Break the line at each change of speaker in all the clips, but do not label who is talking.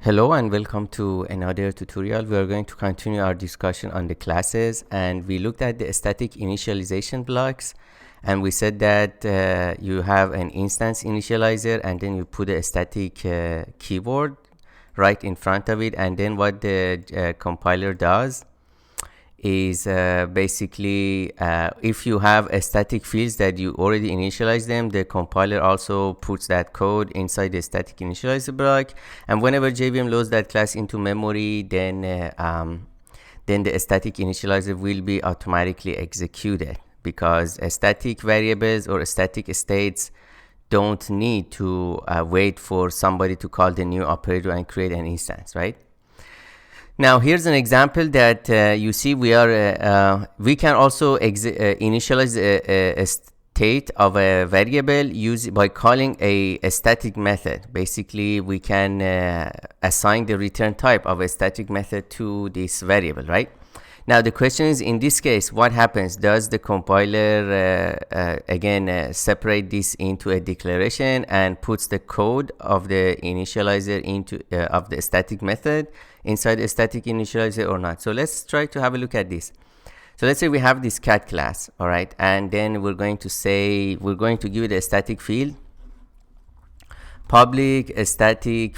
Hello and welcome to another tutorial. We are going to continue our discussion on the classes, and we looked at the static initialization blocks, and we said that you have an instance initializer and then you put a static keyword right in front of it, and then what the compiler does is basically if you have a static fields that you already initialize them, the compiler also puts that code inside the static initializer block, and whenever JVM loads that class into memory, then the static initializer will be automatically executed, because static variables or static states don't need to wait for somebody to call the new operator and create an instance, right? Now here's an example that you see we can also initialize a state of a variable by calling a static method. Basically, we can assign the return type of a static method to this variable, right? Now the question is, in this case, what happens? Does the compiler again separate this into a declaration and puts the code of the initializer into of the static method inside a static initializer or not? So let's try to have a look at this. So let's say we have this cat class, all right, and then we're going to give it a static field, public static,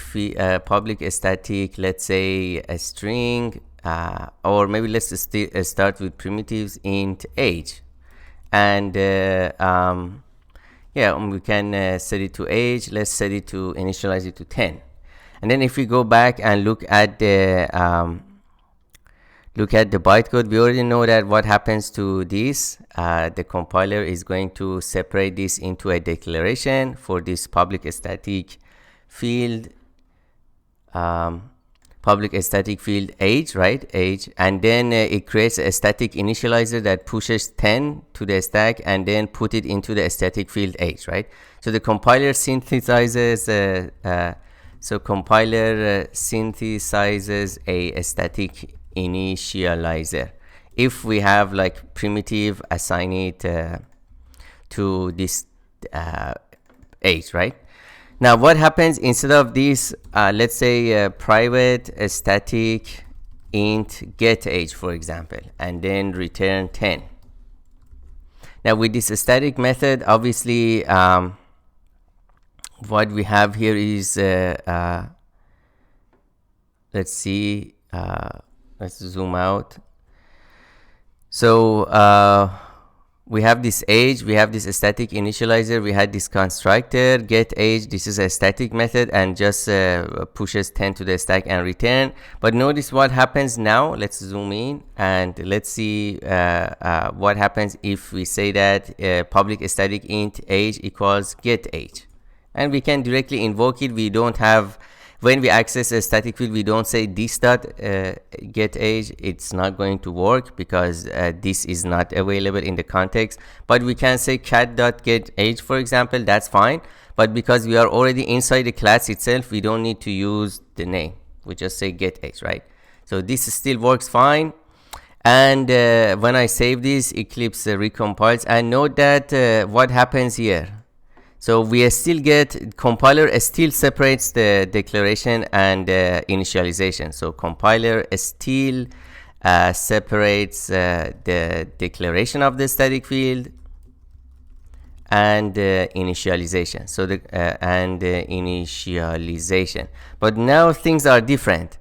let's say a string, or maybe let's start with primitives int age, and we can set it to age. Let's set it to initialize it to 10. And then if we go back and look at the bytecode, we already know that what happens to this. The compiler is going to separate this into a declaration for this public static field, age, right? Age, and then it creates a static initializer that pushes 10 to the stack and then put it into the static field age, right? So the compiler synthesizes a static initializer. If we have like primitive, assign it to this age, right? Now what happens instead of this? Let's say private static int get age, for example, and then return 10. Now with this static method, obviously what we have here is let's see, let's zoom out. So we have this age, we have this static initializer, we had this constructor get age. This is a static method and just pushes 10 to the stack and return. But notice what happens now. Let's zoom in and let's see what happens if we say that public static int age equals get age, and we can directly invoke it. We don't have, when we access a static field, we don't say this dot get age. It's not going to work because this is not available in the context. But we can say cat dot get age, for example. That's fine. But because we are already inside the class itself, we don't need to use the name. We just say get age, right? So this still works fine. And when I save this, Eclipse recompiles, and note that what happens here. So we still get, compiler still separates the declaration and initialization. So compiler still separates the declaration of the static field and initialization. So the initialization. But now things are different.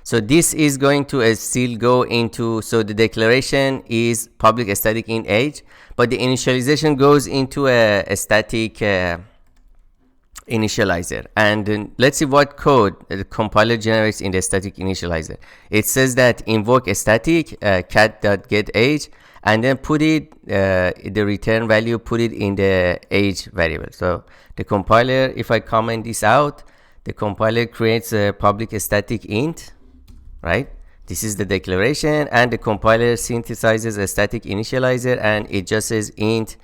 So this is going to still go into, so the declaration is public static int age, but the initialization goes into a static initializer. And let's see what code the compiler generates in the static initializer. It says that invoke a static cat.getAge, and then put it, the return value, put it in the age variable. So the compiler, if I comment this out, the compiler creates a public static int, right? This is the declaration, and the compiler synthesizes a static initializer, and it just says int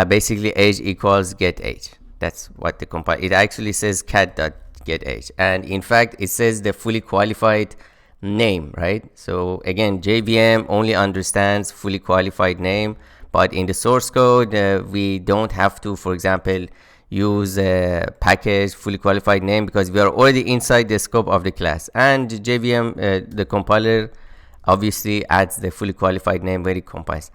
basically age equals get age. That's what the compiler, it actually says cat.getAge, and in fact it says the fully qualified name, right? So again, JVM only understands fully qualified name, but in the source code we don't have to, for example, use a package fully qualified name, because we are already inside the scope of the class, and JVM, the compiler, obviously adds the fully qualified name when it compiles.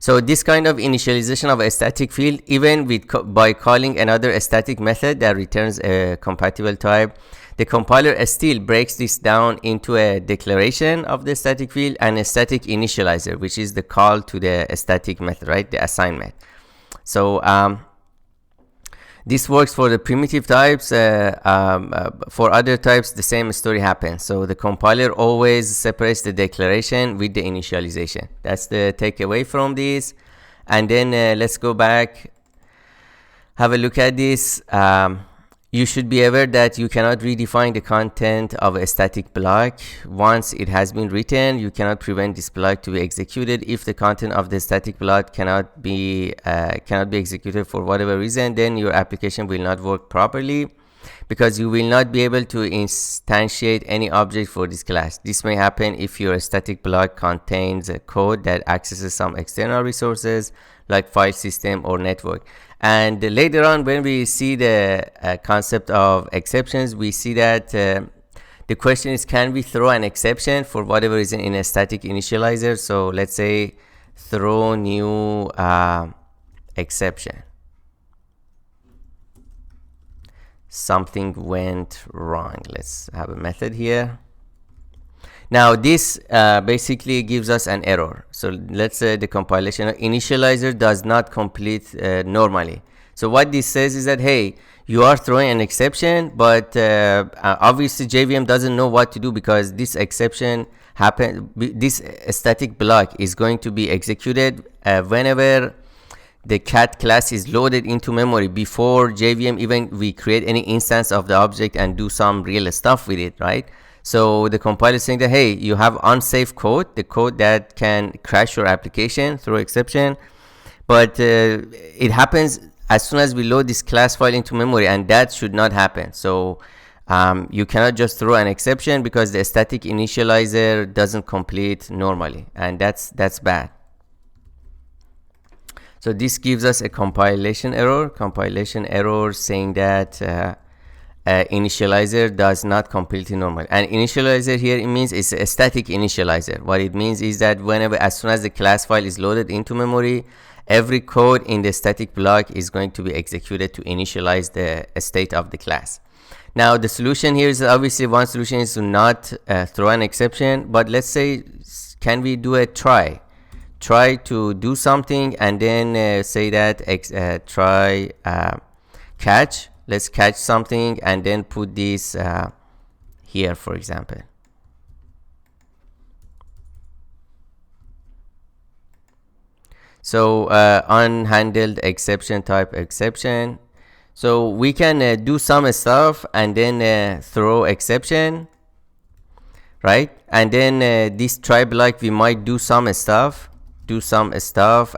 So this kind of initialization of a static field, even with by calling another static method that returns a compatible type, the compiler still breaks this down into a declaration of the static field and a static initializer, which is the call to the static method, right? The assignment. So this works for the primitive types. For other types, the same story happens. So the compiler always separates the declaration with the initialization. That's the takeaway from this. And then let's go back, have a look at this. You should be aware that you cannot redefine the content of a static block. Once it has been written, you cannot prevent this block to be executed. If the content of the static block cannot be executed for whatever reason, then your application will not work properly, because you will not be able to instantiate any object for this class. This may happen if your static block contains a code that accesses some external resources like file system or network. And later on, when we see the concept of exceptions, we see that the question is, can we throw an exception for whatever reason in a static initializer? So let's say throw new exception. Something went wrong. Let's have a method here. Now this basically gives us an error. So let's say the compilation initializer does not complete normally. So what this says is that, hey, you are throwing an exception, but obviously JVM doesn't know what to do, because this exception this static block is going to be executed whenever the cat class is loaded into memory, before JVM even we create any instance of the object and do some real stuff with it, right? So the compiler is saying that, hey, you have unsafe code, the code that can crash your application through exception, but it happens as soon as we load this class file into memory, and that should not happen. So you cannot just throw an exception because the static initializer doesn't complete normally, and that's bad. So this gives us a compilation error saying that initializer does not complete normal. And initializer here, it means it's a static initializer. What it means is that whenever, as soon as the class file is loaded into memory, every code in the static block is going to be executed to initialize the state of the class. Now the solution here is, obviously one solution is to not throw an exception, but let's say, can we do a try to do something, and then say that try catch. Let's catch something and then put this here, for example. So unhandled exception type exception. So we can do some stuff and then throw exception, right? And then this try block, we might do some stuff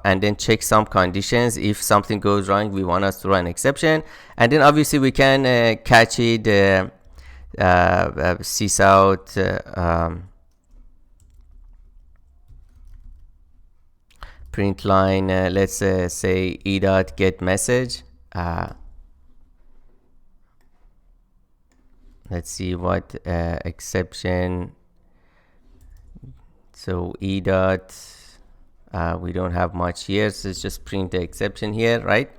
and then check some conditions. If something goes wrong, we want to throw an exception, and then obviously we can catch it, sys out print line, let's say e.get message. Let's see what exception. So e dot, we don't have much here, so let's just print the exception here, right?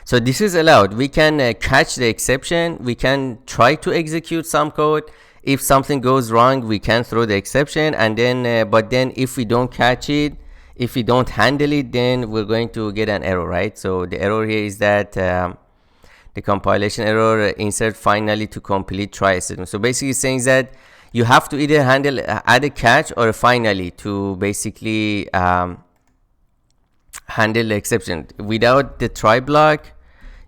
So this is allowed. We can catch the exception, we can try to execute some code. If something goes wrong, we can throw the exception, and then but then if we don't catch it, if we don't handle it, then we're going to get an error, right? So the error here is that the compilation error, insert finally to complete try statement. So basically saying that you have to either add a catch or a finally to basically handle the exception. Without the try block,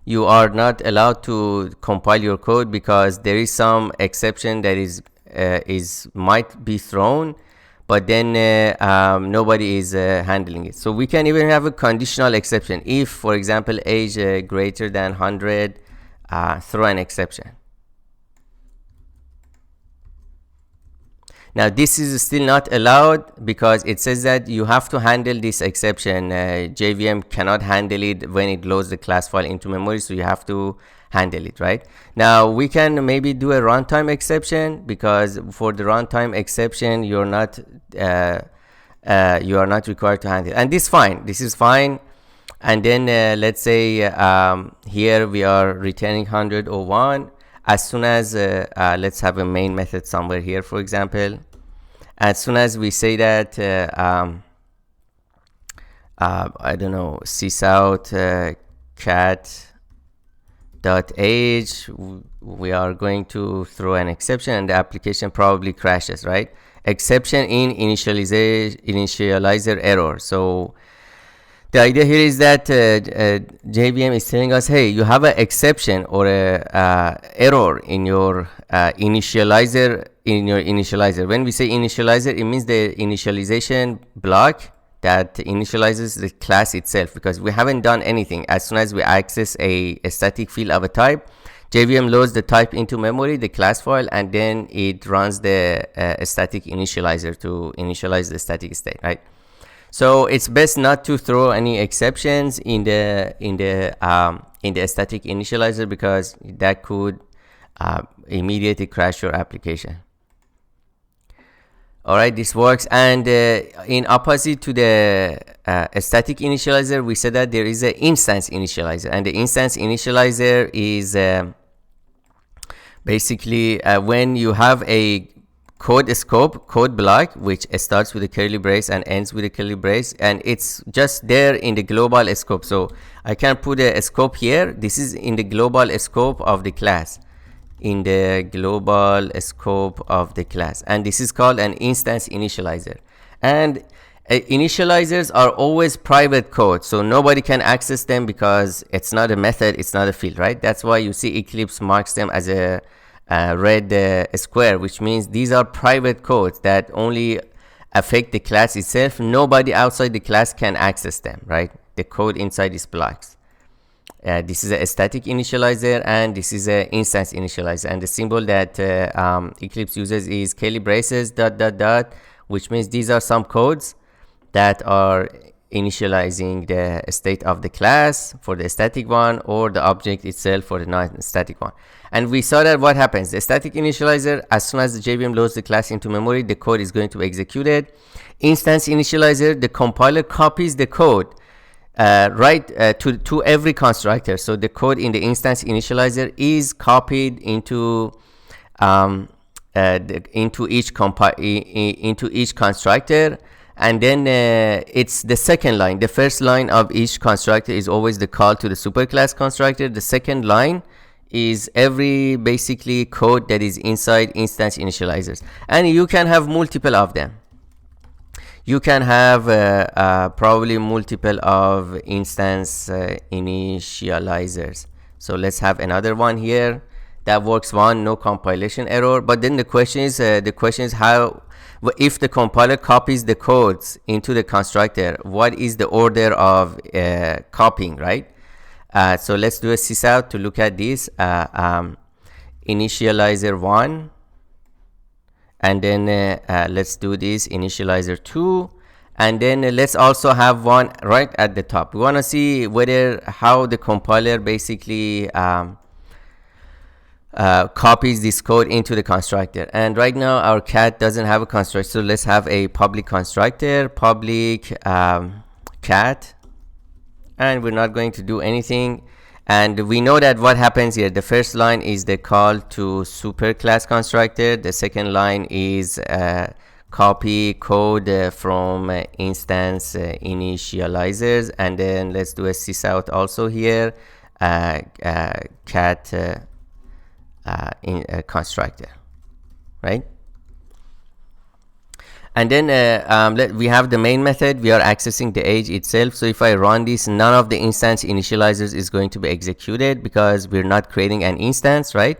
you are not allowed to compile your code, because there is some exception that is might be thrown, but then nobody is handling it. So we can even have a conditional exception. If, for example, age greater than 100, throw an exception. Now this is still not allowed because it says that you have to handle this exception. JVM cannot handle it when it loads the class file into memory, so you have to handle it, right? Now we can maybe do a runtime exception, because for the runtime exception you are not required to handle it. And this is fine. And then let's say here we are returning 101. As soon as let's have a main method somewhere here, for example. As soon as we say that I don't know, sysout cat.age, we are going to throw an exception, and the application probably crashes, right? Exception in initializer error. So the idea here is that JVM is telling us, hey, you have an exception or a error in your initializer. When we say initializer, it means the initialization block that initializes the class itself, because we haven't done anything. As soon as we access a static field of a type, JVM loads the type into memory, the class file, and then it runs the static initializer to initialize the static state, right? So it's best not to throw any exceptions in the static initializer, because that could immediately crash your application. All right, this works. And in opposite to the static initializer, we said that there is an instance initializer, and the instance initializer is basically when you have a code block which starts with a curly brace and ends with a curly brace, and it's just there in the global scope. So I can put a scope here. This is in the global scope of the class, and this is called an instance initializer. And initializers are always private code, so nobody can access them because it's not a method, it's not a field, right? That's why you see Eclipse marks them as a red square, which means these are private codes that only affect the class itself. Nobody outside the class can access them, right? The code inside these blocks. This is a static initializer, and this is an instance initializer, and the symbol that Eclipse uses is curly braces ... which means these are some codes that are initializing the state of the class for the static one, or the object itself for the non-static one. And we saw that what happens, the static initializer, as soon as the JVM loads the class into memory, the code is going to be executed. Instance initializer, the compiler copies the code to every constructor. So the code in the instance initializer is copied into each constructor, and then it's the second line. The first line of each constructor is always the call to the superclass constructor. The second line is every basically code that is inside instance initializers, and you can have multiple of them. You can have probably multiple of instance initializers. So let's have another one here that works one, no compilation error. But then the question is how, if the compiler copies the codes into the constructor, what is the order of copying, right? So let's do a sysout to look at this. Initializer 1, and then let's do this initializer 2, and then let's also have one right at the top. We want to see how the compiler basically copies this code into the constructor. And right now our cat doesn't have a constructor, so let's have a public constructor, public cat, and we're not going to do anything. And we know that what happens here, the first line is the call to superclass constructor, the second line is copy code from instance initializers, and then let's do a sysout also here, cat in a constructor, right? And then we have the main method. We are accessing the age itself. So if I run this, none of the instance initializers is going to be executed because we're not creating an instance, right?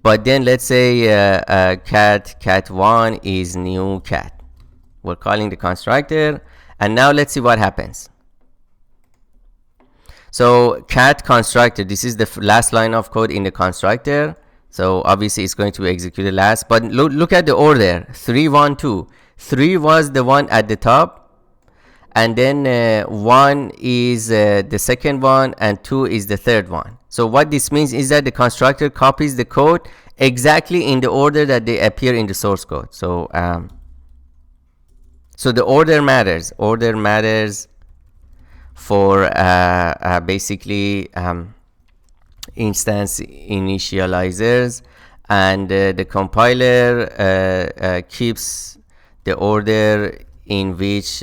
But then let's say cat1 is new cat. We're calling the constructor, and now let's see what happens. So cat constructor, this is the last line of code in the constructor. So obviously it's going to be executed last, but look at the order. 3 1 2. 3 was the one at the top, and then 1 is the second one, and 2 is the third one. So what this means is that the constructor copies the code exactly in the order that they appear in the source code. So so the order matters. Order matters for basically instance initializers, and the compiler keeps the order in which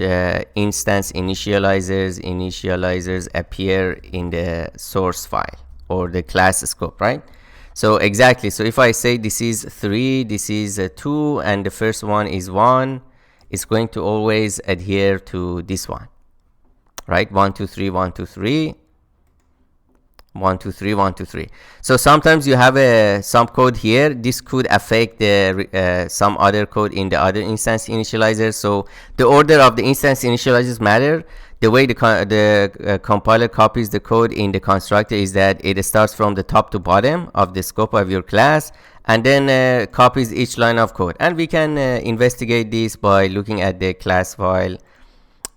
instance initializers appear in the source file or the class scope, right? So exactly, so if I say this is 3, this is 2, and the first one is 1, it's going to always adhere to this one, right? 1 2 3 1 2 3 1 2 3 1 2 3. So sometimes you have some code here. This could affect the some other code in the other instance initializers. So the order of the instance initializers matter. The way the compiler copies the code in the constructor is that it starts from the top to bottom of the scope of your class, and then copies each line of code. And we can investigate this by looking at the class file,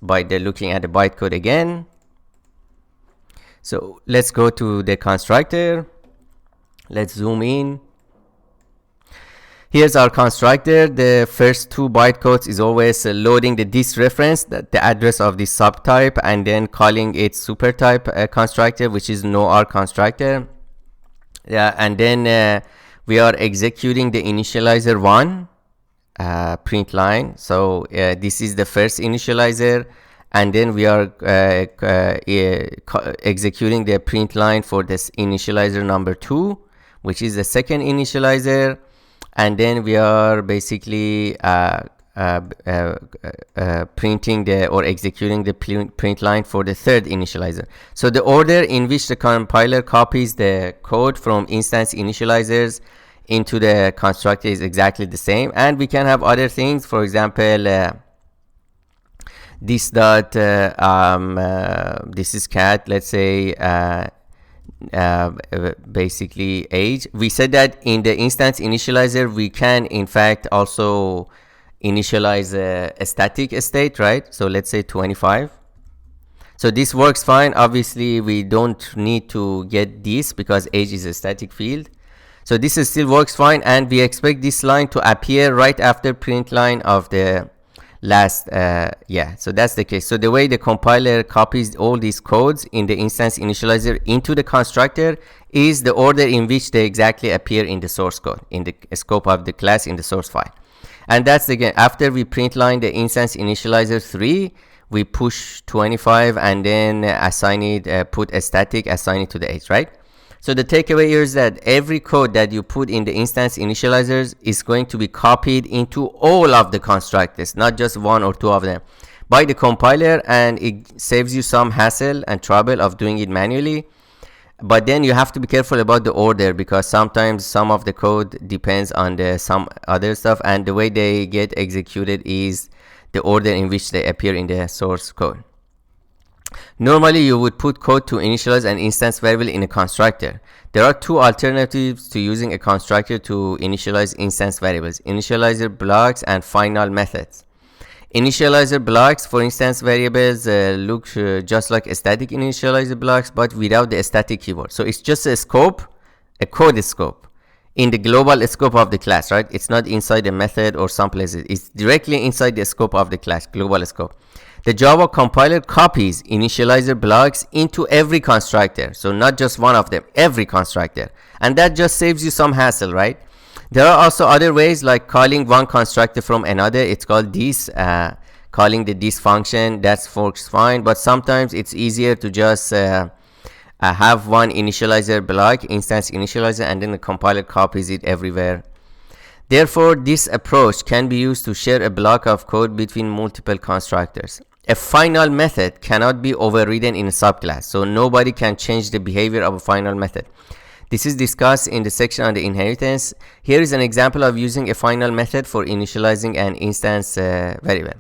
by looking at the bytecode again. So let's go to the constructor. Let's zoom in. Here's our constructor. The first 2 bytecodes is always loading the this reference, the address of this subtype, and then calling it supertype constructor, which is no-R constructor. Yeah, and then we are executing the initializer 1 print line. So this is the first initializer, and then we are executing the print line for this initializer number 2, which is the second initializer, and then we are basically printing or executing the print line for the third initializer. So the order in which the compiler copies the code from instance initializers into the constructor is exactly the same. And we can have other things, for example, this dot this is cat, let's say basically age. We said that in the instance initializer we can in fact also initialize a static state, right? So let's say 25. So this works fine. Obviously we don't need to get this because age is a static field. So this still works fine, and we expect this line to appear right after print line of the last yeah, so that's the case. So the way the compiler copies all these codes in the instance initializer into the constructor is the order in which they exactly appear in the source code, in the scope of the class in the source file. And that's again, after we print line the instance initializer 3, we push 25 and then assign it, put a static, assign it to the age, right? So the takeaway here is that every code that you put in the instance initializers is going to be copied into all of the constructors, not just 1 or 2 of them, by the compiler, and it saves you some hassle and trouble of doing it manually. But then you have to be careful about the order, because sometimes some of the code depends on some other stuff, and the way they get executed is the order in which they appear in the source code. Normally you would put code to initialize an instance variable in a constructor. There are 2 alternatives to using a constructor to initialize instance variables: initializer blocks and final methods. Initializer blocks for instance variables look just like static initializer blocks, but without the static keyword. So it's just a scope, a code scope in the global scope of the class, right? It's not inside the method or some places. It's directly inside the scope of the class, global scope. The Java compiler copies initializer blocks into every constructor. So not just one of them, every constructor. And that just saves you some hassle, right? There are also other ways, like calling one constructor from another. It's called this, calling the this function. That works fine, but sometimes it's easier to just have one initializer block, instance initializer, and then the compiler copies it everywhere. Therefore, this approach can be used to share a block of code between multiple constructors. A final method cannot be overridden in a subclass, so nobody can change the behavior of a final method. This is discussed in the section on the inheritance. Here is an example of using a final method for initializing an instance variable.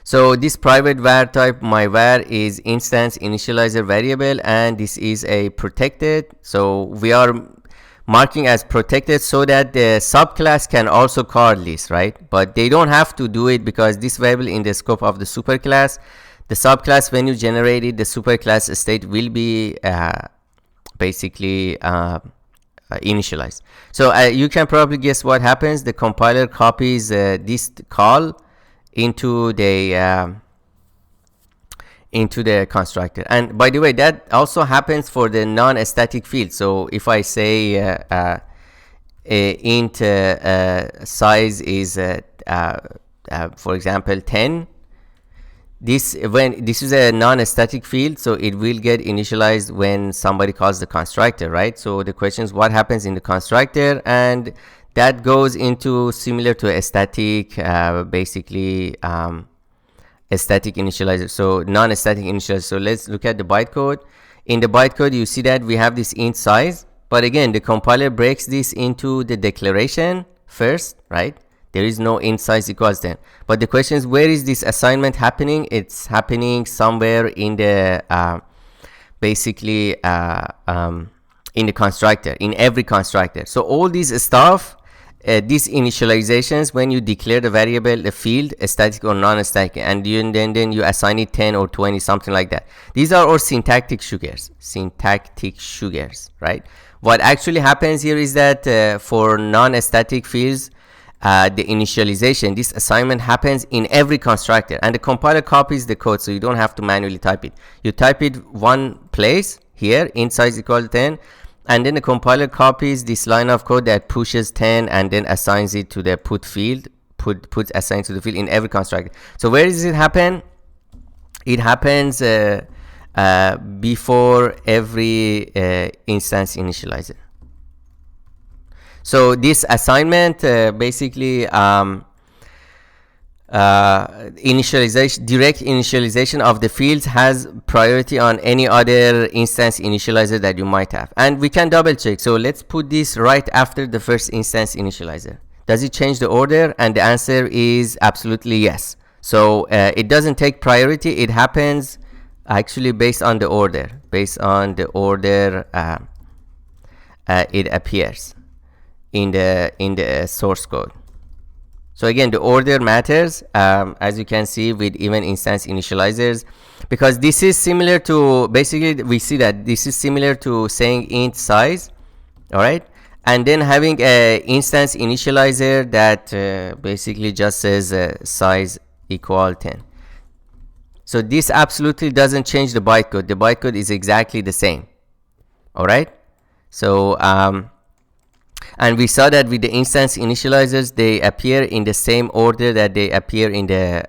So this private var type, my var, is instance initializer variable, and this is a protected. So we are marking as protected so that the subclass can also call this, right? But they don't have to do it because this variable in the scope of the superclass, the subclass, when you generate it, the superclass state will be basically initialized. So you can probably guess what happens. The compiler copies this call into the constructor. And by the way, that also happens for the non-static field. So if I say int size is for example 10, this is a non-static field, so it will get initialized when somebody calls the constructor, right? So the question is what happens in the constructor, and that goes into similar to a static basically a static initializer, so non-static initializer. So let's look at the bytecode. In the bytecode, you see that we have this int size, but again, the compiler breaks this into the declaration first, right? There is no int size equals 10. But the question is, where is this assignment happening? It's happening somewhere in the basically in the constructor, in every constructor. So all these stuff, these initializations, when you declare the variable, the field, static or non-static, and then you assign it 10 or 20, something like that. These are all syntactic sugars, right? What actually happens here is that for non-static fields, the initialization, this assignment happens in every constructor, and the compiler copies the code, so you don't have to manually type it. You type it one place here, int size equal 10, and then the compiler copies this line of code that pushes 10 and then assigns it to the put field, puts assigned to the field in every constructor. So where does it happen? It happens before every instance initializer. So this assignment basically initialization, direct initialization of the fields has priority on any other instance initializer that you might have. And we can double check. So let's put this right after the first instance initializer. Does it change the order? And the answer is absolutely yes. So it doesn't take priority. It happens actually based on the order. Based on the order it appears in the source code. So again, the order matters, as you can see with even instance initializers, because this is similar to, basically we see that this is similar to saying int size, all right, and then having a instance initializer that basically just says size equal 10. So this absolutely doesn't change the bytecode. The bytecode is exactly the same, all right. So and we saw that with the instance initializers, they appear in the same order that they appear in the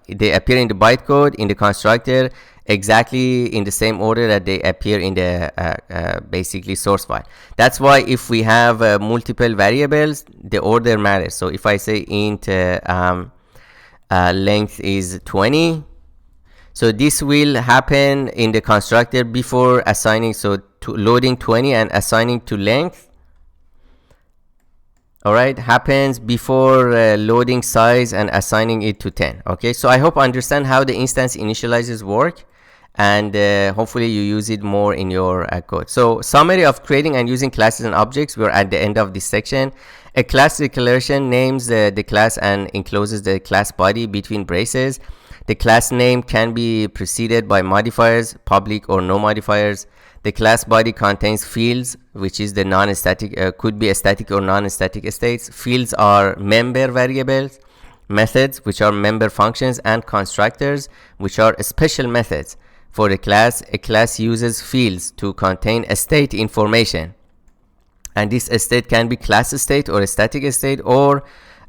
bytecode, in the constructor, exactly in the same order that they appear in the basically source file. That's why if we have multiple variables, the order matters. So if I say int length is 20, so this will happen in the constructor before assigning, so to loading 20 and assigning to length. All right, happens before loading size and assigning it to 10. Okay, so I hope you understand how the instance initializers work, and hopefully you use it more in your code. So summary of creating and using classes and objects. We're at the end of this section. A class declaration names the class and encloses the class body between braces. The class name can be preceded by modifiers, public or no modifiers. The class body contains fields, which is the non-static, could be a static or non-static states. Fields are member variables, methods, which are member functions, and constructors, which are special methods for the class. A class uses fields to contain a state information, and this state can be class state or a static state or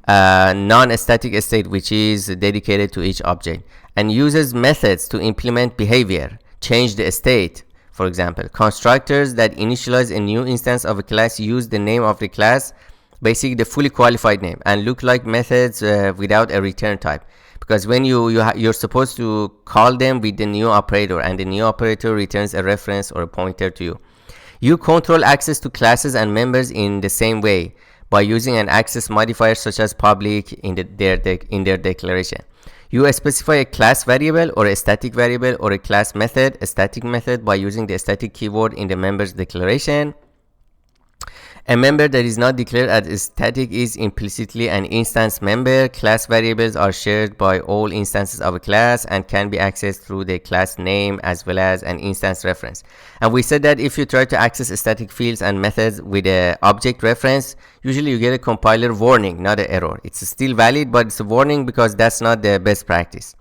non-static state, which is dedicated to each object, and uses methods to implement behavior, change the state. For example, constructors that initialize a new instance of a class use the name of the class, basically the fully qualified name, and look like methods without a return type, because when you're supposed to call them with the new operator, and the new operator returns a reference or a pointer to you. You control access to classes and members in the same way by using an access modifier such as public in their declaration. You specify a class variable or a static variable or a class method, a static method, by using the static keyword in the members declaration. A member that is not declared as static is implicitly an instance member. Class variables are shared by all instances of a class and can be accessed through the class name as well as an instance reference. And we said that if you try to access static fields and methods with an object reference, usually you get a compiler warning, not an error. It's still valid, but it's a warning because that's not the best practice.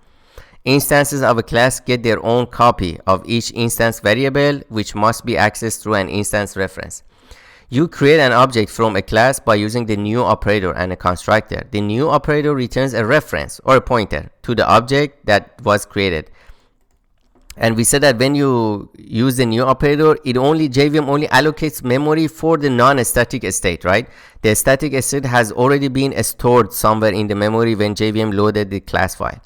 Instances of a class get their own copy of each instance variable, which must be accessed through an instance reference. You create an object from a class by using the new operator and a constructor. The new operator returns a reference or a pointer to the object that was created. And we said that when you use the new operator, JVM only allocates memory for the non-static state, right? The static state has already been stored somewhere in the memory when JVM loaded the class file.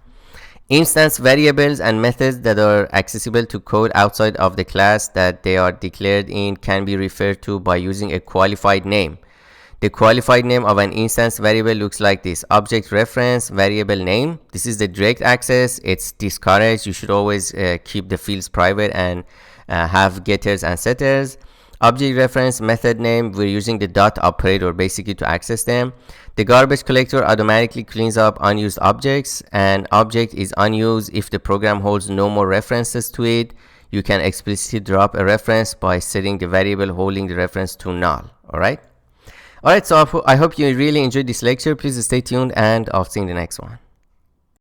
Instance variables and methods that are accessible to code outside of the class that they are declared in can be referred to by using a qualified name. The qualified name of an instance variable looks like this: object reference variable name. This is the direct access. It's discouraged. You should always keep the fields private and have getters and setters. Object reference method name, we're using the dot operator basically to access them. The garbage collector automatically cleans up unused objects, and object is unused if the program holds no more references to it. You can explicitly drop a reference by setting the variable holding the reference to null. Alright, so I hope you really enjoyed this lecture. Please stay tuned and I'll see you in the next one.